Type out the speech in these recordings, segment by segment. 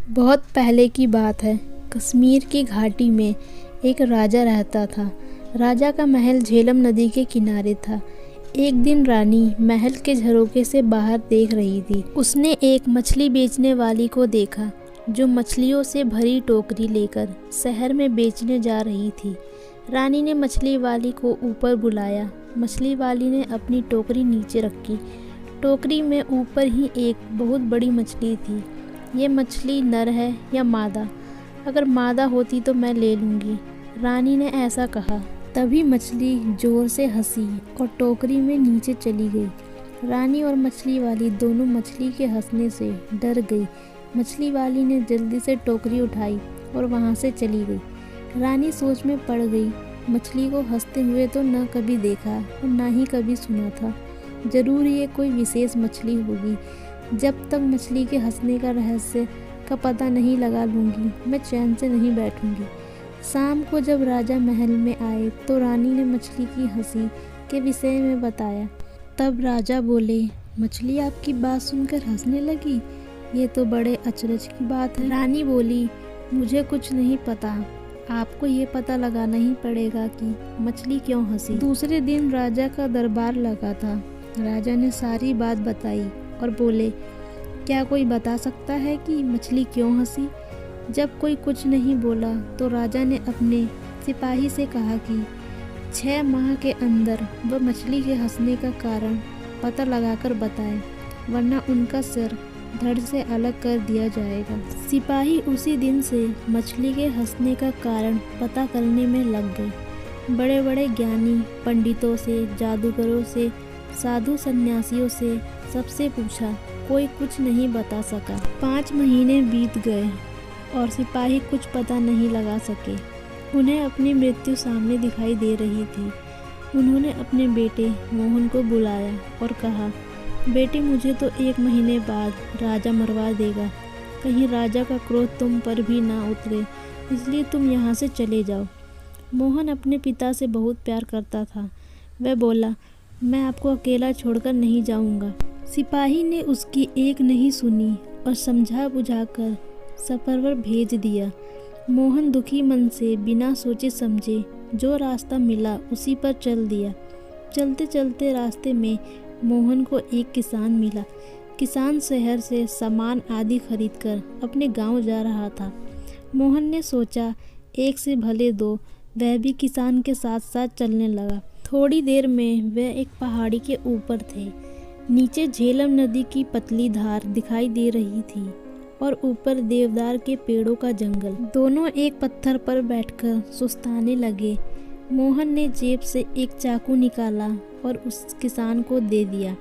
बहुत पहले की बात है। कश्मीर की घाटी में एक राजा रहता था। राजा का महल झेलम नदी के किनारे था। एक दिन रानी महल के झरोखे से बाहर देख रही थी। उसने एक मछली बेचने वाली को देखा जो मछलियों से भरी टोकरी लेकर शहर में बेचने जा रही थी। रानी ने मछली वाली को ऊपर बुलाया। मछली वाली ने अपनी टोकरी नीचे रखी। टोकरी में ऊपर ही एक बहुत बड़ी मछली थी। ये मछली नर है या मादा? अगर मादा होती तो मैं ले लूँगी, रानी ने ऐसा कहा। तभी मछली जोर से हंसी और टोकरी में नीचे चली गई। रानी और मछली वाली दोनों मछली के हंसने से डर गई। मछली वाली ने जल्दी से टोकरी उठाई और वहाँ से चली गई। रानी सोच में पड़ गई। मछली को हंसते हुए तो न कभी देखा और न ही कभी सुना था। जरूर ये कोई विशेष मछली होगी। जब तक मछली के हंसने का रहस्य का पता नहीं लगा लूँगी, मैं चैन से नहीं बैठूँगी। शाम को जब राजा महल में आए तो रानी ने मछली की हंसी के विषय में बताया। तब राजा बोले, मछली आपकी बात सुनकर हंसने लगी, ये तो बड़े अचरज की बात है। रानी बोली, मुझे कुछ नहीं पता, आपको ये पता लगाना ही पड़ेगा कि मछली क्यों हंसी। दूसरे दिन राजा का दरबार लगा था। राजा ने सारी बात बताई और बोले, क्या कोई बता सकता है कि मछली क्यों हंसी? जब कोई कुछ नहीं बोला तो राजा ने अपने सिपाही से कहा कि 6 माह के अंदर वह मछली के हंसने का कारण पता लगाकर बताए, वरना उनका सिर धड़ से अलग कर दिया जाएगा। सिपाही उसी दिन से मछली के हंसने का कारण पता करने में लग गए। बड़े बड़े ज्ञानी पंडितों से, जादूगरों से, साधु सन्यासियों से सबसे पूछा, कोई कुछ नहीं बता सका। 5 महीने बीत गए और सिपाही कुछ पता नहीं लगा सके। उन्हें अपनी मृत्यु सामने दिखाई दे रही थी। उन्होंने अपने बेटे मोहन को बुलाया और कहा, बेटे, मुझे तो 1 महीने बाद राजा मरवा देगा। कहीं राजा का क्रोध तुम पर भी ना उतरे, इसलिए तुम यहाँ से चले जाओ। मोहन अपने पिता से बहुत प्यार करता था। वह बोला, मैं आपको अकेला छोड़कर नहीं जाऊँगा। सिपाही ने उसकी एक नहीं सुनी और समझा बुझाकर सफर पर भेज दिया। मोहन दुखी मन से बिना सोचे समझे जो रास्ता मिला उसी पर चल दिया। चलते चलते रास्ते में मोहन को एक किसान मिला। किसान शहर से सामान आदि खरीदकर अपने गांव जा रहा था। मोहन ने सोचा, एक से भले 2, वह भी किसान के साथ साथ चलने लगा। थोड़ी देर में वह एक पहाड़ी के ऊपर थे। नीचे झेलम नदी की पतली धार दिखाई दे रही थी और ऊपर देवदार के पेड़ों का जंगल। दोनों एक पत्थर पर बैठकर सुस्ताने लगे। मोहन ने जेब से एक चाकू निकाला और उस किसान को दे दिया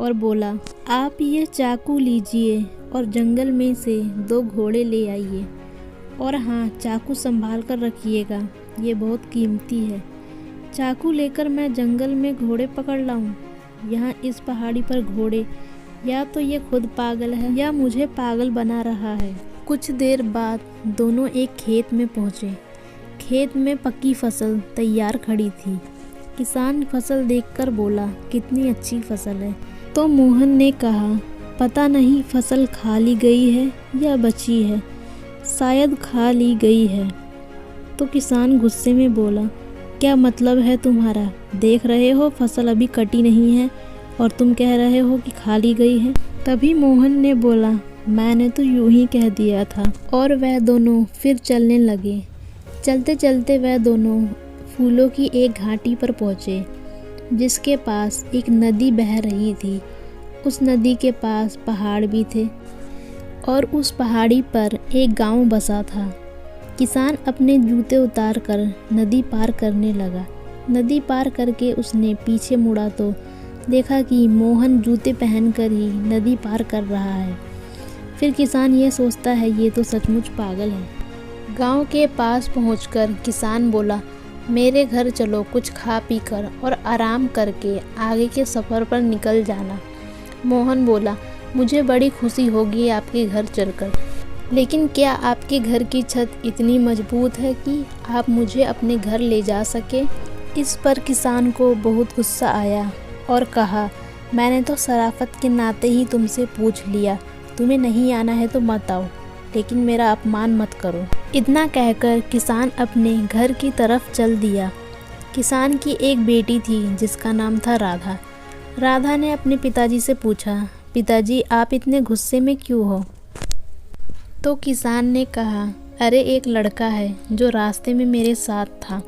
और बोला, आप यह चाकू लीजिए और जंगल में से 2 घोड़े ले आइए। और हाँ, चाकू संभाल कर रखिएगा, ये बहुत कीमती है। चाकू लेकर मैं जंगल में घोड़े पकड़ लाऊं? यहाँ इस पहाड़ी पर घोड़े, या तो ये खुद पागल है या मुझे पागल बना रहा है। कुछ देर बाद दोनों एक खेत में पहुँचे। खेत में पकी फसल तैयार खड़ी थी। किसान फसल देखकर बोला, कितनी अच्छी फसल है। तो मोहन ने कहा, पता नहीं फसल खा ली गई है या बची है, शायद खा ली गई है। तो किसान गुस्से में बोला, क्या मतलब है तुम्हारा? देख रहे हो फसल अभी कटी नहीं है और तुम कह रहे हो कि खा ली गई है। तभी मोहन ने बोला, मैंने तो यूं ही कह दिया था। और वह दोनों फिर चलने लगे। चलते चलते वह दोनों फूलों की एक घाटी पर पहुँचे जिसके पास एक नदी बह रही थी। उस नदी के पास पहाड़ भी थे और उस पहाड़ी पर एक गांव बसा था। किसान अपने जूते उतार कर नदी पार करने लगा। नदी पार करके उसने पीछे मुड़ा तो देखा कि मोहन जूते पहनकर ही नदी पार कर रहा है। फिर किसान ये सोचता है, ये तो सचमुच पागल है। गांव के पास पहुंचकर किसान बोला, मेरे घर चलो, कुछ खा पी कर और आराम करके आगे के सफ़र पर निकल जाना। मोहन बोला, मुझे बड़ी खुशी होगी आपके घर चलकर, लेकिन क्या आपके घर की छत इतनी मजबूत है कि आप मुझे अपने घर ले जा सके? इस पर किसान को बहुत गुस्सा आया और कहा, मैंने तो शराफत के नाते ही तुमसे पूछ लिया, तुम्हें नहीं आना है तो मत आओ। लेकिन मेरा अपमान मत करो। इतना कहकर किसान अपने घर की तरफ चल दिया। किसान की एक बेटी थी जिसका नाम था राधा। राधा ने अपने पिताजी से पूछा, पिताजी आप इतने गुस्से में क्यों हो? तो किसान ने कहा, अरे एक लड़का है जो रास्ते में मेरे साथ था।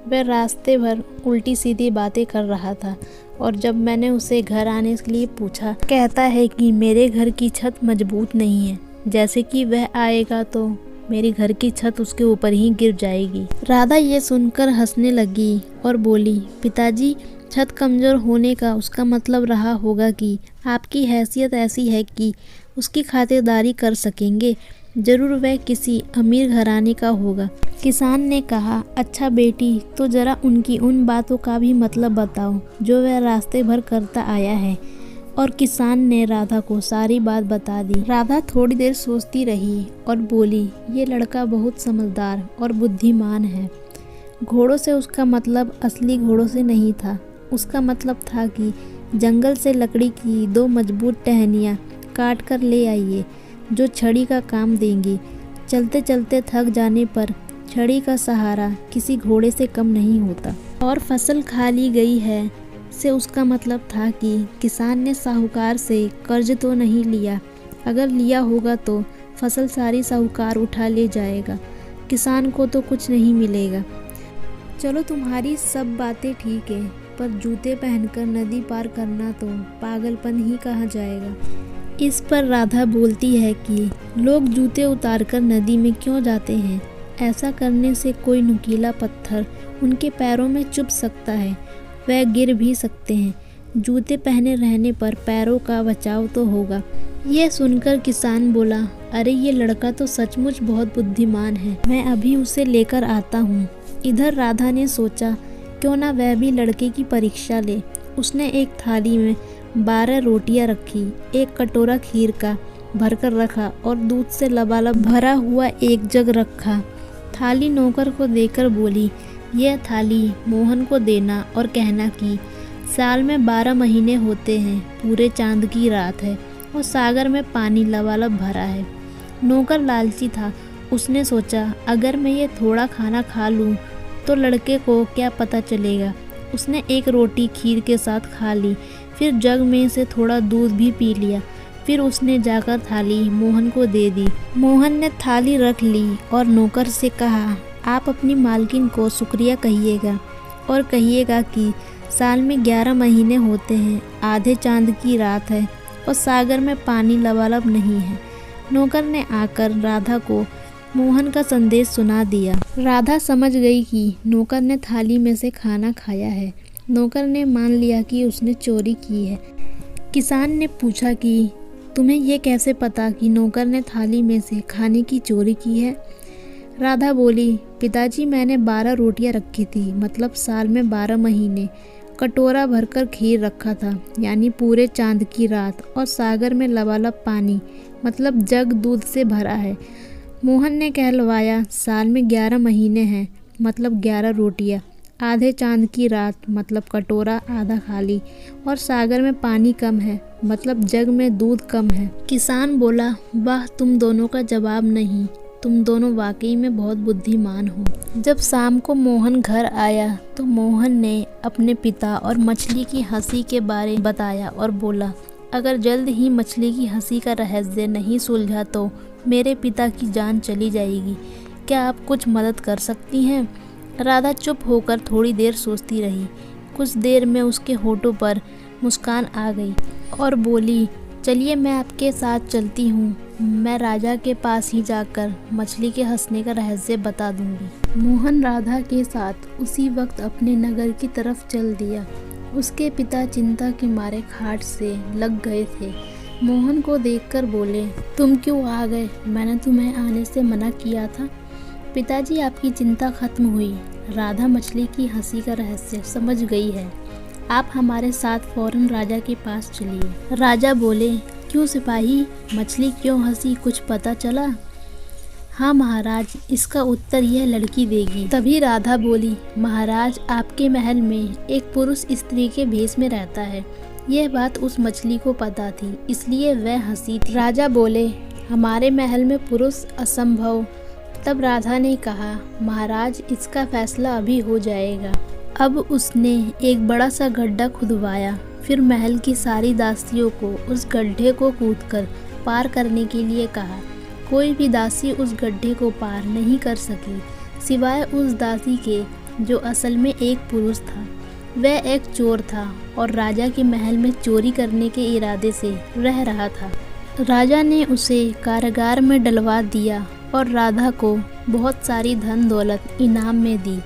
वह रास्ते भर उल्टी सीधी बातें कर रहा था और जब मैंने उसे घर आने के लिए पूछा, कहता है कि मेरे घर की छत मजबूत नहीं है, जैसे कि वह आएगा तो मेरी घर की छत उसके ऊपर ही गिर जाएगी। राधा ये सुनकर हंसने लगी और बोली, पिताजी छत कमज़ोर होने का उसका मतलब रहा होगा कि आपकी हैसियत ऐसी है कि उसकी खातिरदारी कर सकेंगे। ज़रूर वह किसी अमीर घराने का होगा। किसान ने कहा, अच्छा बेटी तो ज़रा उनकी उन बातों का भी मतलब बताओ जो वह रास्ते भर करता आया है। और किसान ने राधा को सारी बात बता दी। राधा थोड़ी देर सोचती रही और बोली, ये लड़का बहुत समझदार और बुद्धिमान है। घोड़ों से उसका मतलब असली घोड़ों से नहीं था। उसका मतलब था कि जंगल से लकड़ी की 2 मजबूत टहनियाँ काट कर ले आइए जो छड़ी का काम देंगी। चलते चलते थक जाने पर छड़ी का सहारा किसी घोड़े से कम नहीं होता। और फसल खा ली गई है से उसका मतलब था कि किसान ने साहूकार से कर्ज तो नहीं लिया। अगर लिया होगा तो फसल सारी साहूकार उठा ले जाएगा, किसान को तो कुछ नहीं मिलेगा। चलो तुम्हारी सब बातें ठीक है, पर जूते पहनकर नदी पार करना तो पागलपन ही कहा जाएगा। इस पर राधा बोलती है कि लोग जूते उतारकर नदी में क्यों जाते हैं? ऐसा करने से कोई नुकीला पत्थर उनके पैरों में चुभ सकता है, वह गिर भी सकते हैं। जूते पहने रहने पर पैरों का बचाव तो होगा। यह सुनकर किसान बोला, अरे ये लड़का तो सचमुच बहुत बुद्धिमान है, मैं अभी उसे लेकर आता हूँ। इधर राधा ने सोचा क्यों ना वह भी लड़के की परीक्षा ले। उसने एक थाली में 12 रोटियां रखी, एक कटोरा खीर का भरकर रखा और दूध से लबालब भरा हुआ एक जग रखा। थाली नौकर को देकर बोली, यह थाली मोहन को देना और कहना कि साल में 12 महीने होते हैं, पूरे चांद की रात है और सागर में पानी लबालब भरा है। नौकर लालची था। उसने सोचा अगर मैं ये थोड़ा खाना खा लूँ तो लड़के को क्या पता चलेगा। उसने एक रोटी खीर के साथ खा ली, फिर जग में से थोड़ा दूध भी पी लिया। फिर उसने जाकर थाली मोहन को दे दी। मोहन ने थाली रख ली और नौकर से कहा, आप अपनी मालकिन को शुक्रिया कहिएगा और कहिएगा कि साल में 11 महीने होते हैं, आधे चांद की रात है और सागर में पानी लबालब नहीं है। नौकर ने आकर राधा को मोहन का संदेश सुना दिया। राधा समझ गई कि नौकर ने थाली में से खाना खाया है। नौकर ने मान लिया कि उसने चोरी की है। किसान ने पूछा कि तुम्हें यह कैसे पता कि नौकर ने थाली में से खाने की चोरी की है? राधा बोली, पिताजी मैंने 12 रोटियां रखी थी, मतलब साल में 12 महीने। कटोरा भरकर खीर रखा था, यानी पूरे चांद की रात, और सागर में लबालब पानी, मतलब जग दूध से भरा है। मोहन ने कहलवाया, साल में 11 महीने हैं, मतलब 11 रोटियां, आधे चांद की रात, मतलब कटोरा आधा खाली, और सागर में पानी कम है, मतलब जग में दूध कम है। किसान बोला, वाह तुम दोनों का जवाब नहीं, तुम दोनों वाकई में बहुत बुद्धिमान हो। जब शाम को मोहन घर आया तो मोहन ने अपने पिता और मछली की हंसी के बारे में बताया और बोला, अगर जल्द ही मछली की हंसी का रहस्य नहीं सुलझा तो मेरे पिता की जान चली जाएगी। क्या आप कुछ मदद कर सकती हैं? राधा चुप होकर थोड़ी देर सोचती रही। कुछ देर में उसके होठों पर मुस्कान आ गई और बोली, चलिए मैं आपके साथ चलती हूँ। मैं राजा के पास ही जाकर मछली के हंसने का रहस्य बता दूंगी। मोहन राधा के साथ उसी वक्त अपने नगर की तरफ चल दिया। उसके पिता चिंता के मारे खाट से लग गए थे। मोहन को देखकर बोले, तुम क्यों आ गए? मैंने तुम्हें आने से मना किया था। पिताजी आपकी चिंता खत्म हुई। राधा मछली की हंसी का रहस्य समझ गई है। आप हमारे साथ फौरन राजा के पास चलिए। राजा बोले, क्यों सिपाही, मछली क्यों हंसी, कुछ पता चला? हाँ महाराज, इसका उत्तर यह लड़की देगी। तभी राधा बोली, महाराज आपके महल में एक पुरुष स्त्री के भेष में रहता है। यह बात उस मछली को पता थी, इसलिए वह हंसी थी। राजा बोले, हमारे महल में पुरुष असंभव। तब राधा ने कहा, महाराज इसका फैसला अभी हो जाएगा। अब उसने एक बड़ा सा गड्ढा खुदवाया, फिर महल की सारी दासियों को उस गड्ढे को कूदकर पार करने के लिए कहा। कोई भी दासी उस गड्ढे को पार नहीं कर सकी, सिवाय उस दासी के जो असल में एक पुरुष था। वह एक चोर था और राजा के महल में चोरी करने के इरादे से रह रहा था। राजा ने उसे कारागार में डलवा दिया और राधा को बहुत सारी धन दौलत इनाम में दी।